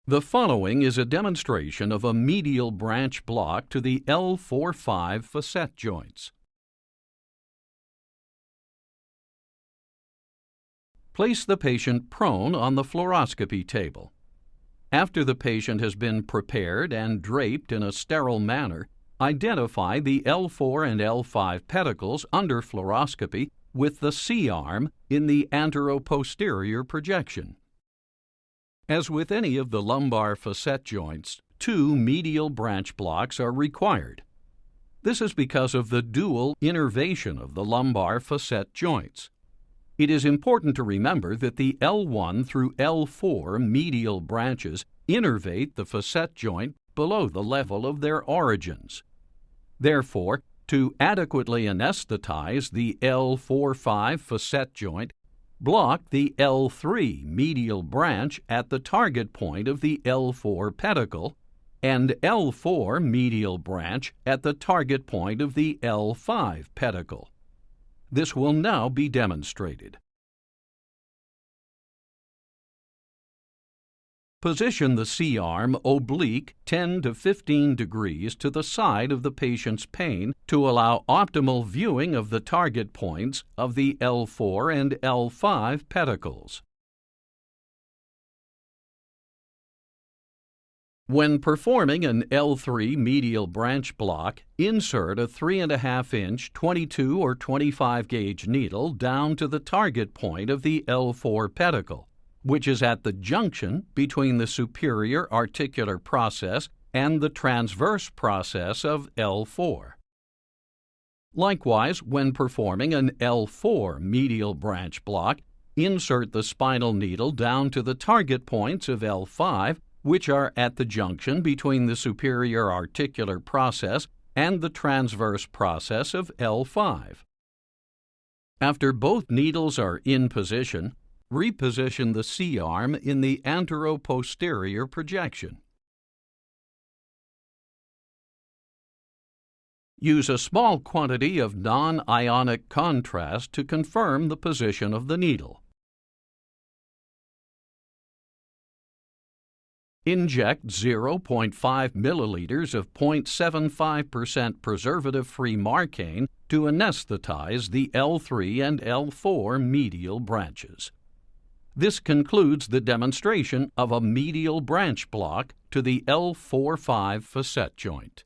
The following is a demonstration of a medial branch block to the L4-5 facet joints. Place the patient prone on the fluoroscopy table. After the patient has been prepared and draped in a sterile manner, identify the L4 and L5 pedicles under fluoroscopy with the C-arm in the anteroposterior projection. As with any of the lumbar facet joints, 2 medial branch blocks are required. This is because of the dual innervation of the lumbar facet joints. It is important to remember that the L1 through L4 medial branches innervate the facet joint below the level of their origins. Therefore, to adequately anesthetize the L4-5 facet joint, block the L3 medial branch at the target point of the L4 pedicle and L4 medial branch at the target point of the L5 pedicle. This will now be demonstrated. Position the C-arm oblique 10 to 15 degrees to the side of the patient's pane to allow optimal viewing of the target points of the L4 and L5 pedicles. When performing an L3 medial branch block, insert a 3.5-inch 22 or 25 gauge needle down to the target point of the L4 pedicle, which is at the junction between the superior articular process and the transverse process of L4. Likewise, when performing an L4 medial branch block, insert the spinal needle down to the target points of L5, which are at the junction between the superior articular process and the transverse process of L5. After both needles are in position, reposition the C-arm in the anteroposterior projection. Use a small quantity of non-ionic contrast to confirm the position of the needle. Inject 0.5 milliliters of 0.75% preservative-free Marcaine to anesthetize the L3 and L4 medial branches. This concludes the demonstration of a medial branch block to the L4-5 facet joint.